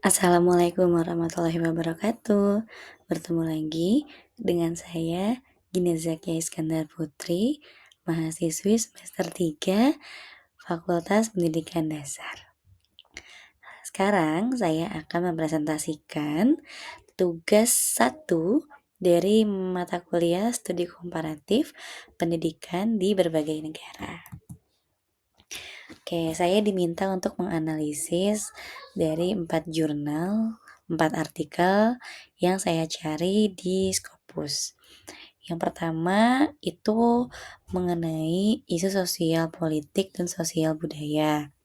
Assalamualaikum warahmatullahi wabarakatuh. Bertemu lagi dengan saya, Gina Zakia Iskandar Putri, mahasiswi semester 3, Fakultas Pendidikan Dasar. Sekarang saya akan mempresentasikan tugas 1 dari mata kuliah studi komparatif pendidikan di berbagai negara. Oke, saya diminta untuk menganalisis dari 4 jurnal, 4 artikel yang saya cari di Scopus. Yang pertama itu mengenai isu sosial politik dan sosial budaya.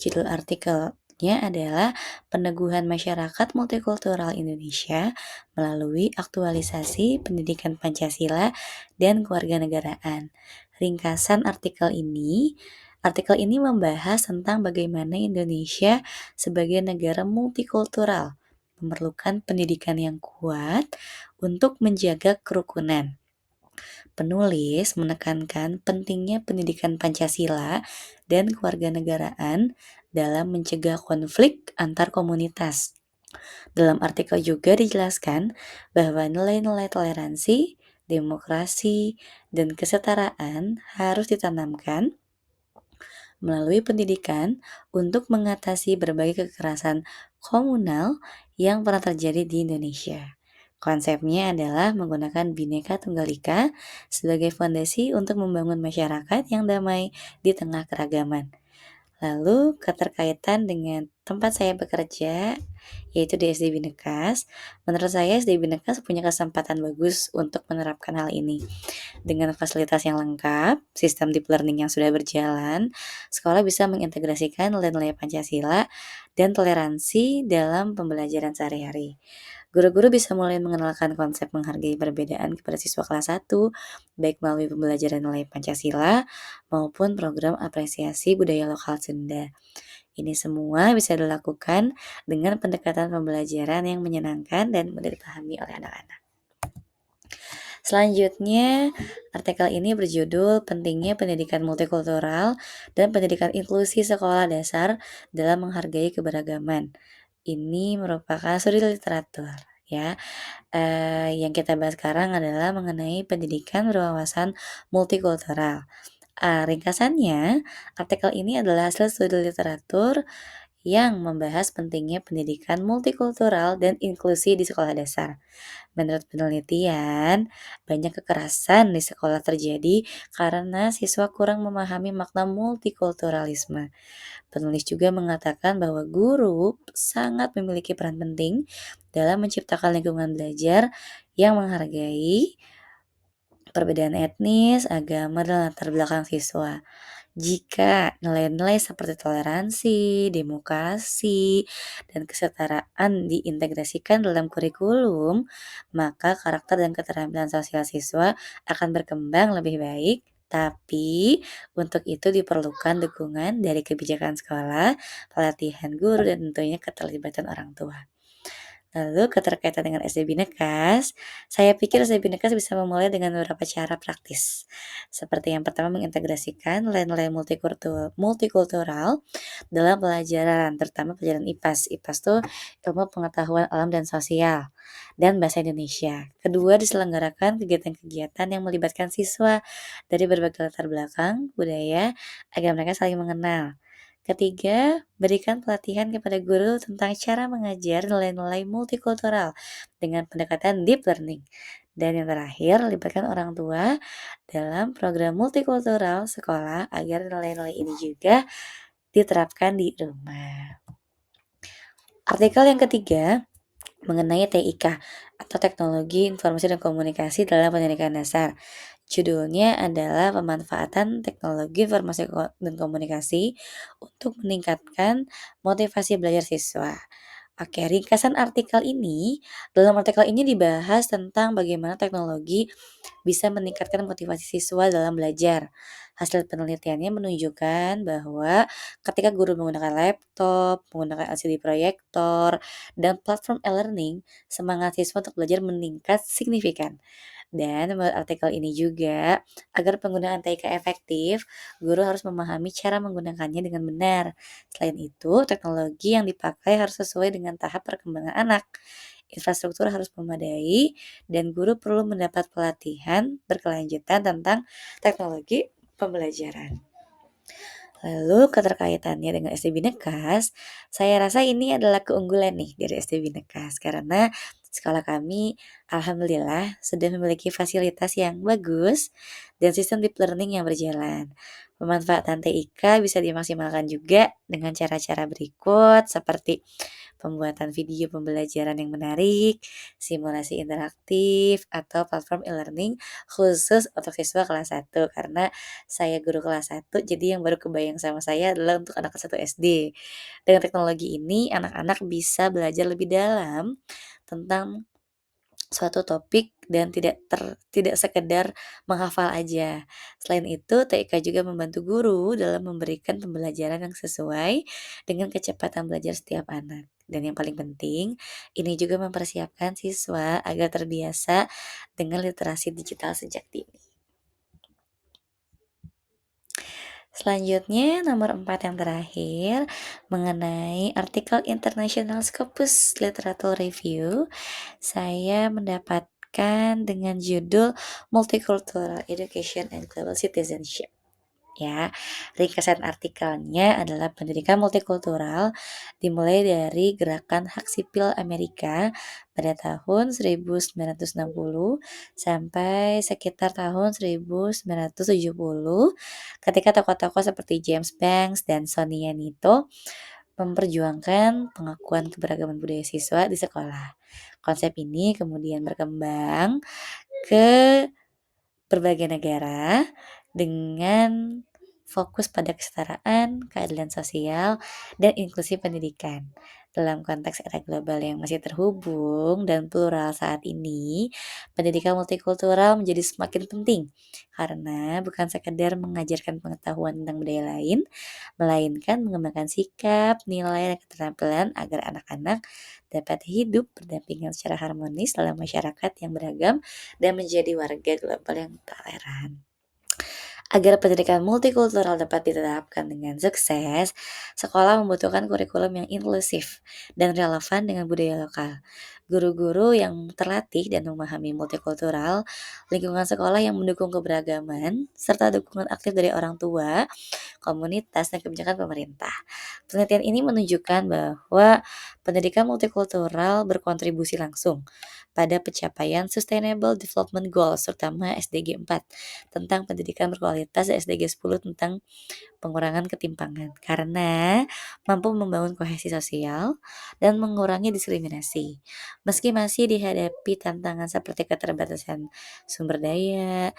Judul artikelnya adalah Peneguhan Masyarakat Multikultural Indonesia melalui Aktualisasi Pendidikan Pancasila dan Kewarganegaraan. Artikel ini membahas tentang bagaimana Indonesia sebagai negara multikultural memerlukan pendidikan yang kuat untuk menjaga kerukunan. Penulis menekankan pentingnya pendidikan Pancasila dan kewarganegaraan dalam mencegah konflik antar komunitas. Dalam artikel juga dijelaskan bahwa nilai-nilai toleransi, demokrasi, dan kesetaraan harus ditanamkan melalui pendidikan untuk mengatasi berbagai kekerasan komunal yang pernah terjadi di Indonesia. Konsepnya adalah menggunakan Bhinneka Tunggal Ika sebagai fondasi untuk membangun masyarakat yang damai di tengah keragaman. Lalu keterkaitan dengan tempat saya bekerja, yaitu di SD Bhinekas. Menurut saya SD Bhinekas punya kesempatan bagus untuk menerapkan hal ini. Dengan fasilitas yang lengkap, sistem deep learning yang sudah berjalan, sekolah bisa mengintegrasikan nilai-nilai Pancasila dan toleransi dalam pembelajaran sehari-hari. Guru-guru bisa mulai mengenalkan konsep menghargai perbedaan kepada siswa kelas 1, baik melalui pembelajaran nilai Pancasila maupun program apresiasi budaya lokal Sunda. Ini semua bisa dilakukan dengan pendekatan pembelajaran yang menyenangkan dan mudah dipahami oleh anak-anak. Selanjutnya, artikel ini berjudul Pentingnya Pendidikan Multikultural dan Pendidikan Inklusi Sekolah Dasar dalam Menghargai Keberagaman. Ini merupakan studi literatur ya. Yang kita bahas sekarang adalah mengenai pendidikan berwawasan multikultural. Ringkasannya, artikel ini adalah hasil studi literatur yang membahas pentingnya pendidikan multikultural dan inklusi di sekolah dasar. Menurut penelitian, banyak kekerasan di sekolah terjadi karena siswa kurang memahami makna multikulturalisme. Penulis juga mengatakan bahwa guru sangat memiliki peran penting dalam menciptakan lingkungan belajar yang menghargai perbedaan etnis, agama, dan latar belakang siswa. Jika nilai-nilai seperti toleransi, demokrasi, dan kesetaraan diintegrasikan dalam kurikulum, maka karakter dan keterampilan sosial siswa akan berkembang lebih baik. Tapi untuk itu diperlukan dukungan dari kebijakan sekolah, pelatihan guru, dan tentunya keterlibatan orang tua. Lalu keterkaitan dengan SD Bhinekas, saya pikir SD Bhinekas bisa memulai dengan beberapa cara praktis. Seperti yang pertama mengintegrasikan nilai-nilai multikultural dalam pelajaran, terutama pelajaran IPAS. IPAS itu ilmu pengetahuan alam dan sosial dan bahasa Indonesia. Kedua, diselenggarakan kegiatan-kegiatan yang melibatkan siswa dari berbagai latar belakang, budaya, agar mereka saling mengenal. Ketiga, berikan pelatihan kepada guru tentang cara mengajar nilai-nilai multikultural dengan pendekatan deep learning. Dan yang terakhir, libatkan orang tua dalam program multikultural sekolah agar nilai-nilai ini juga diterapkan di rumah. Artikel yang ketiga mengenai TIK atau Teknologi Informasi dan Komunikasi dalam Pendidikan Dasar. Judulnya adalah pemanfaatan teknologi informasi dan komunikasi untuk meningkatkan motivasi belajar siswa. Oke, dalam artikel ini dibahas tentang bagaimana teknologi bisa meningkatkan motivasi siswa dalam belajar. Hasil penelitiannya menunjukkan bahwa ketika guru menggunakan laptop, menggunakan LCD proyektor, dan platform e-learning, semangat siswa untuk belajar meningkat signifikan. Dan menurut artikel ini juga, agar penggunaan TIK efektif, guru harus memahami cara menggunakannya dengan benar. Selain itu, teknologi yang dipakai harus sesuai dengan tahap perkembangan anak. Infrastruktur harus memadai, dan guru perlu mendapat pelatihan berkelanjutan tentang teknologi pembelajaran. Lalu keterkaitannya dengan SD Bhinekas, saya rasa ini adalah keunggulan nih dari SD Bhinekas karena sekolah kami alhamdulillah sudah memiliki fasilitas yang bagus dan sistem deep learning yang berjalan. Pemanfaatan TIK bisa dimaksimalkan juga dengan cara-cara berikut seperti pembuatan video pembelajaran yang menarik, simulasi interaktif, atau platform e-learning khusus untuk siswa kelas 1 karena saya guru kelas 1 jadi yang baru kebayang sama saya adalah untuk anak kelas 1 SD. Dengan teknologi ini anak-anak bisa belajar lebih dalam tentang suatu topik dan tidak sekedar menghafal aja. Selain itu, TIK juga membantu guru dalam memberikan pembelajaran yang sesuai dengan kecepatan belajar setiap anak. Dan yang paling penting, ini juga mempersiapkan siswa agar terbiasa dengan literasi digital sejak dini. Selanjutnya, nomor 4 yang terakhir, mengenai artikel International Scopus Literature Review, saya mendapatkan dengan judul Multicultural Education and Global Citizenship. Ya, ringkasan artikelnya adalah pendidikan multikultural dimulai dari gerakan hak sipil Amerika pada tahun 1960 sampai sekitar tahun 1970 ketika tokoh-tokoh seperti James Banks dan Sonia Nito memperjuangkan pengakuan keberagaman budaya siswa di sekolah. Konsep ini kemudian berkembang ke berbagai negara dengan fokus pada kesetaraan, keadilan sosial, dan inklusi pendidikan. Dalam konteks era global yang masih terhubung dan plural saat ini, pendidikan multikultural menjadi semakin penting karena bukan sekedar mengajarkan pengetahuan tentang budaya lain, melainkan mengembangkan sikap, nilai, dan keterampilan agar anak-anak dapat hidup berdampingan secara harmonis dalam masyarakat yang beragam dan menjadi warga global yang toleran. Agar pendidikan multikultural dapat diterapkan dengan sukses, sekolah membutuhkan kurikulum yang inklusif dan relevan dengan budaya lokal. Guru-guru yang terlatih dan memahami multikultural, lingkungan sekolah yang mendukung keberagaman, serta dukungan aktif dari orang tua, komunitas, dan kebijakan pemerintah. Penelitian ini menunjukkan bahwa pendidikan multikultural berkontribusi langsung pada pencapaian Sustainable Development Goals, terutama SDG 4, tentang pendidikan berkualitas, dan SDG 10 tentang pengurangan ketimpangan, karena mampu membangun kohesi sosial dan mengurangi diskriminasi. Meski masih dihadapi tantangan seperti keterbatasan sumber daya,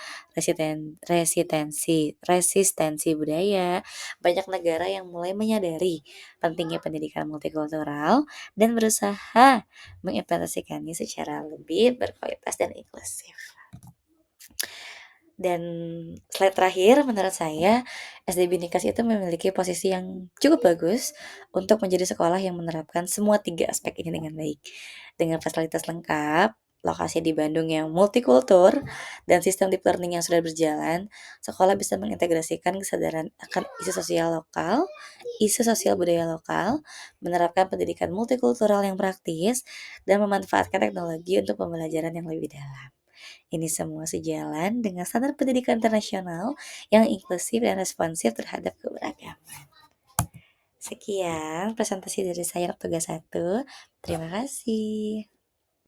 resistensi budaya, banyak negara yang mulai menyadari pentingnya pendidikan multikultural dan berusaha mengimplementasikannya secara lebih berkualitas dan inklusif. Dan slide terakhir menurut saya, SD Bhinekas itu memiliki posisi yang cukup bagus untuk menjadi sekolah yang menerapkan semua 3 aspek ini dengan baik. Dengan fasilitas lengkap, lokasi di Bandung yang multikultur, dan sistem deep learning yang sudah berjalan, sekolah bisa mengintegrasikan kesadaran akan isu sosial budaya lokal, menerapkan pendidikan multikultural yang praktis, dan memanfaatkan teknologi untuk pembelajaran yang lebih dalam. Ini semua sejalan dengan standar pendidikan internasional yang inklusif dan responsif terhadap keberagaman. Sekian presentasi dari saya untuk tugas 1. Terima kasih.